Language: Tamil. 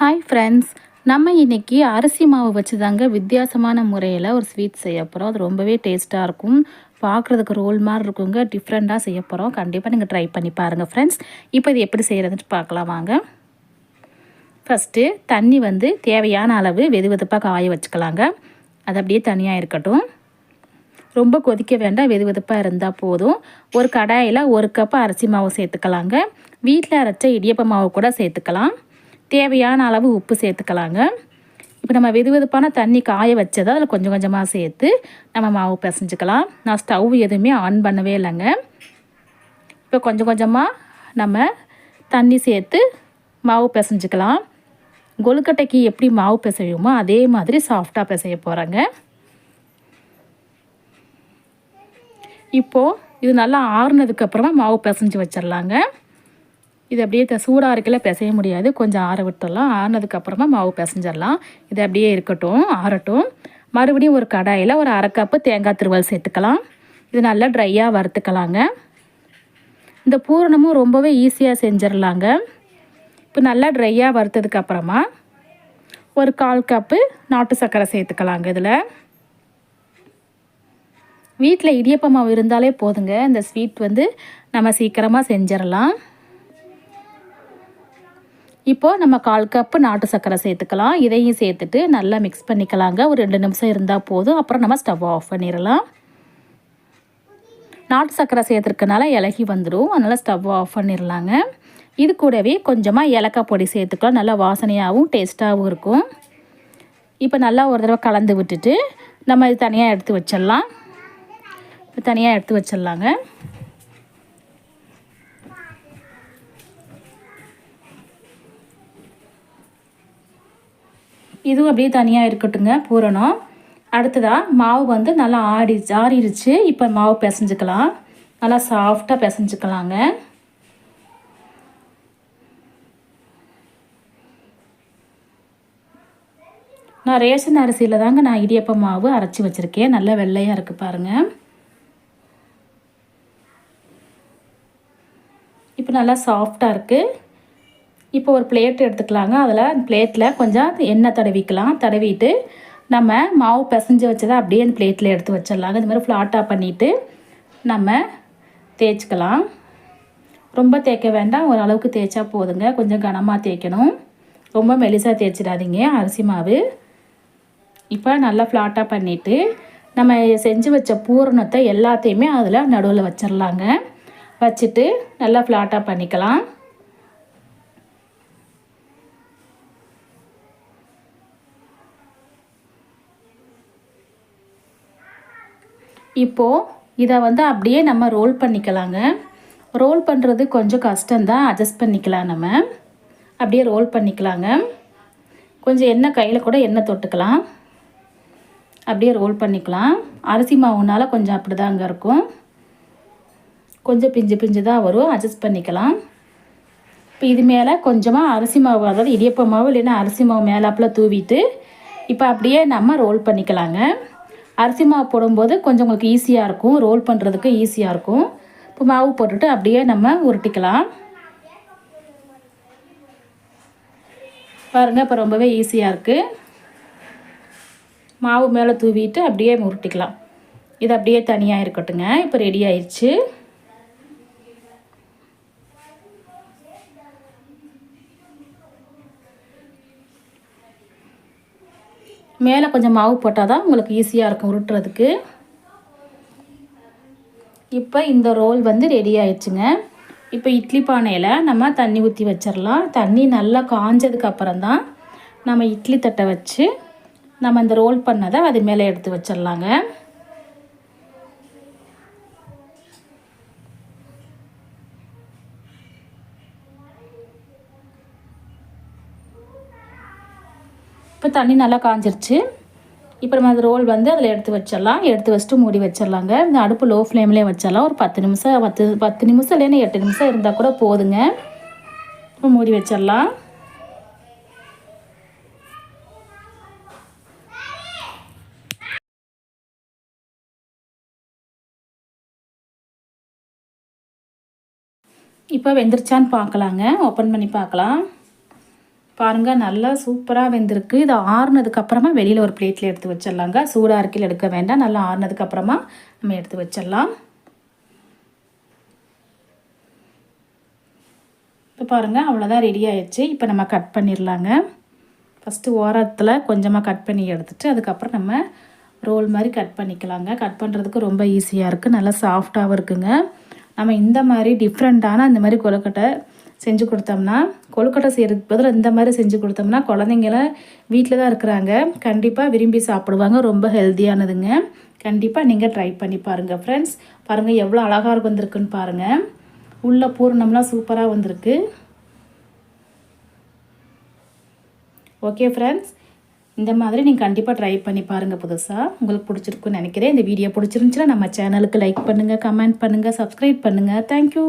ஹாய் ஃப்ரெண்ட்ஸ், நம்ம இன்றைக்கி அரிசி மாவு வச்சு தாங்க வித்தியாசமான முறையில் ஒரு ஸ்வீட் செய்ய போகிறோம். அது ரொம்பவே டேஸ்ட்டாக இருக்கும். பார்க்குறதுக்கு ரோல் மாதிரி இருக்குங்க. டிஃப்ரெண்ட்டாக செய்ய போகிறோம். கண்டிப்பாக நீங்கள் ட்ரை பண்ணி பாருங்கள் ஃப்ரெண்ட்ஸ். இப்போ இது எப்படி செய்கிறதுன்னு பார்க்கலாம் வாங்க. ஃபஸ்ட்டு தண்ணி வந்து தேவையான அளவு வெது வெதுப்பாக காய வச்சுக்கலாங்க. அது அப்படியே தனியாக இருக்கட்டும். ரொம்ப கொதிக்க வேண்டாம், வெது வெதுப்பாக இருந்தால் போதும். ஒரு கடாயில் 1 கப் அரிசி மாவு சேர்த்துக்கலாங்க. வீட்டில் அரைச்ச இடியப்ப மாவு கூட சேர்த்துக்கலாம். தேவையான அளவு உப்பு சேர்த்துக்கலாங்க. இப்போ நம்ம வெது வெதுப்பான தண்ணி காய வச்சதை அதில் கொஞ்சம் கொஞ்சமாக சேர்த்து நம்ம மாவு பிசைஞ்சிக்கலாம். நான் ஸ்டவ் எதுவுமே ஆன் பண்ணவே இல்லைங்க. இப்போ கொஞ்சம் கொஞ்சமாக நம்ம தண்ணி சேர்த்து மாவு பிசைஞ்சிக்கலாம். கொழுக்கட்டைக்கு எப்படி மாவு பிசையுமோ அதே மாதிரி சாஃப்டாக பிசைய போகிறேங்க. இப்போது இது நல்லா ஆறுனதுக்கப்புறமா மாவு பிசைஞ்சு வச்சிடலாங்க. இது அப்படியே சூடாக இருக்கையில் பிசைய முடியாது, கொஞ்சம் ஆற விட்டுடலாம். ஆறினதுக்கப்புறமா மாவு பிசைஞ்சிடலாம். இது அப்படியே இருக்கட்டும், ஆறட்டும். மறுபடியும் ஒரு கடாயில் ஒரு 1/2 கப்பு தேங்காய் துருவல் சேர்த்துக்கலாம். இது நல்லா ட்ரையாக வறுத்துக்கலாங்க. இந்த பூரணமும் ரொம்பவே ஈஸியாக செஞ்சிடலாங்க. இப்போ நல்லா ட்ரையாக வறுத்ததுக்கப்புறமா ஒரு 1/4 கப்பு நாட்டு சர்க்கரை சேர்த்துக்கலாங்க. இதில் வீட்டில் இடியப்ப மாவு இருந்தாலே போதுங்க, இந்த ஸ்வீட் வந்து நம்ம சீக்கிரமாக செஞ்சிடலாம். இப்போது நம்ம 1/4 கப்பு நாட்டு சர்க்கரை சேர்த்துக்கலாம். இதையும் சேர்த்துட்டு நல்லா மிக்ஸ் பண்ணிக்கலாங்க. ஒரு 2 நிமிஷம் இருந்தால் போதும். அப்புறம் நம்ம ஸ்டவ் ஆஃப் பண்ணிடலாம். நாட்டு சர்க்கரை சேர்த்துருக்கனால இலகி வந்துடும், அதனால் ஸ்டவ் ஆஃப் பண்ணிடலாங்க. இது கூடவே கொஞ்சமாக ஏலக்காய் பொடி சேர்த்துக்கலாம். நல்லா வாசனையாகவும் டேஸ்ட்டாகவும் இருக்கும். இப்போ நல்லா ஒரு தடவை கலந்து விட்டுட்டு நம்ம இது தனியாக எடுத்து வச்சிடலாங்க. இதுவும் அப்படியே தனியாக இருக்கட்டுங்க பூரணம். அடுத்ததாக மாவு வந்து நல்லா ஆறிடுச்சு. இப்போ மாவு பிசைஞ்சிக்கலாம். நல்லா சாஃப்டாக பிசைஞ்சிக்கலாங்க. நான் ரேஷன் அரிசியில் தாங்க நான் இடியப்ப மாவு அரைச்சி வச்சுருக்கேன். நல்லா வெள்ளையாக இருக்குது பாருங்கள். இப்போ நல்லா சாஃப்டாக இருக்குது. இப்போ ஒரு பிளேட் எடுத்துக்கலாங்க. அதில் பிளேட்டில் கொஞ்சம் எண்ணெய் தடவிட்டு நம்ம மாவு பிசைஞ்சு வச்சதை அப்படியே அந்த பிளேட்டில் எடுத்து வச்சிடலாங்க. இந்த மாதிரி ஃப்ளாட்டாக பண்ணிவிட்டு நம்ம தேய்ச்சிக்கலாம். ரொம்ப தேய்க்க வேண்டாம், ஓரளவுக்கு தேய்ச்சா போதுங்க. கொஞ்சம் கனமாக தேய்க்கணும், ரொம்ப மெலிசாக தேய்ச்சிடாதீங்க அரிசி மாவு. இப்போ நல்லா ஃப்ளாட்டாக பண்ணிவிட்டு நம்ம செஞ்சு வச்ச பூரணத்தை எல்லாத்தையுமே அதில் நடுவில் வச்சிடலாங்க. வச்சுட்டு நல்லா ஃப்ளாட்டாக பண்ணிக்கலாம். இப்போது இதை வந்து அப்படியே நம்ம ரோல் பண்ணிக்கலாங்க. ரோல் பண்ணுறது கொஞ்சம் கஷ்டம்தான், அட்ஜஸ்ட் பண்ணிக்கலாம். நம்ம அப்படியே ரோல் பண்ணிக்கலாங்க. கொஞ்சம் எண்ணெய் கையில் கூட எண்ணெய் தொட்டுக்கலாம். அப்படியே ரோல் பண்ணிக்கலாம். அரிசி மாவுனால கொஞ்சம் அப்படி தாங்க இருக்கும், கொஞ்சம் பிஞ்சு தான் வரும், அட்ஜஸ்ட் பண்ணிக்கலாம். இப்போ இது மேலே கொஞ்சமாக அரிசி மாவு, அதாவது இடியப்ப மாவு இல்லைன்னா அரிசி மாவு மேலாப்பில் தூவிட்டு இப்போ அப்படியே நம்ம ரோல் பண்ணிக்கலாங்க. அரிசி மாவு போடும்போது கொஞ்சம் உங்களுக்கு ஈஸியாக இருக்கும், ரோல் பண்ணுறதுக்கு ஈஸியாக இருக்கும். இப்போ மாவு போட்டுட்டு அப்படியே நம்ம உருட்டிக்கலாம். பாருங்கள், இப்போ ரொம்பவே ஈஸியாக இருக்குது. மாவு மேலே தூவிட்டு அப்படியே உருட்டிக்கலாம். இது அப்படியே தனியாக இருக்கட்டுங்க. இப்போ ரெடி ஆயிடுச்சு. மேலே கொஞ்சம் மாவு போட்டால் தான் உங்களுக்கு ஈஸியாக இருக்கும் உருட்டுறதுக்கு. இப்போ இந்த ரோல் வந்து ரெடி ஆயிடுச்சுங்க. இப்போ இட்லி பானையில் நம்ம தண்ணி ஊற்றி வச்சிடலாம். தண்ணி நல்லா காஞ்சதுக்கப்புறம் தான் நம்ம இட்லி தட்டை வச்சு நம்ம இந்த ரோல் பண்ணதை அது மேலே எடுத்து வச்சிடலாங்க. இப்போ தண்ணி நல்லா காஞ்சிருச்சு. இப்போ நம்ம அந்த ரோல் வந்து அதில் எடுத்து வச்சுட்டு மூடி வச்சிடலாங்க. இந்த அடுப்பு லோ ஃப்ளேம்லேயே வச்சிடலாம். ஒரு 10 நிமிஷம் 10 நிமிஷம் இல்லைன்னா 8 நிமிஷம் இருந்தால் கூட போதுங்க. இப்போ மூடி வச்சிடலாம். இப்போ வெந்துருச்சான்னு பார்க்கலாங்க. ஓப்பன் பண்ணி பார்க்கலாம். பாருங்கள் நல்லா சூப்பராக வெந்திருக்கு. இது ஆறுனதுக்கப்புறமா வெளியில் ஒரு பிளேட்டில் எடுத்து வச்சிடலாங்க. சூடாக இருக்கையில் எடுக்க வேண்டாம். நல்லா ஆறுனதுக்கப்புறமா நம்ம எடுத்து வச்சிடலாம். இப்போ பாருங்கள் அவ்வளோதான் ரெடி ஆயிடுச்சு. இப்போ நம்ம கட் பண்ணிடலாங்க. ஃபஸ்ட்டு ஓரத்தில் கொஞ்சமாக கட் பண்ணி எடுத்துகிட்டு அதுக்கப்புறம் நம்ம ரோல் மாதிரி கட் பண்ணிக்கலாங்க. கட் பண்ணுறதுக்கு ரொம்ப ஈஸியாக இருக்குது. நல்லா சாஃப்டாகவும் இருக்குங்க. நம்ம இந்த மாதிரி டிஃப்ரெண்ட்டான இந்த மாதிரி கொழுக்கட்டை செஞ்சு கொடுத்தோம்னா, கொழுக்கட்டை செய்கிறதுக்கு பதில் இந்த மாதிரி செஞ்சு கொடுத்தோம்னா குழந்தைங்களாம் வீட்டில் தான் இருக்கிறாங்க, கண்டிப்பாக விரும்பி சாப்பிடுவாங்க. ரொம்ப ஹெல்த்தியானதுங்க. கண்டிப்பாக நீங்கள் ட்ரை பண்ணி பாருங்கள் ஃப்ரெண்ட்ஸ். பாருங்கள் எவ்வளோ அழகாக வந்திருக்குன்னு பாருங்கள். உள்ள பூரணம்லாம் சூப்பராக வந்திருக்கு. ஓகே ஃப்ரெண்ட்ஸ், இந்த மாதிரி நீங்கள் கண்டிப்பாக ட்ரை பண்ணி பாருங்கள். புதுசாக உங்களுக்கு பிடிச்சிருக்குன்னு நினைக்கிறேன். இந்த வீடியோ பிடிச்சிருந்துச்சுன்னா நம்ம சேனலுக்கு லைக் பண்ணுங்கள், கமெண்ட் பண்ணுங்கள், சப்ஸ்கிரைப் பண்ணுங்கள். தேங்க்யூ.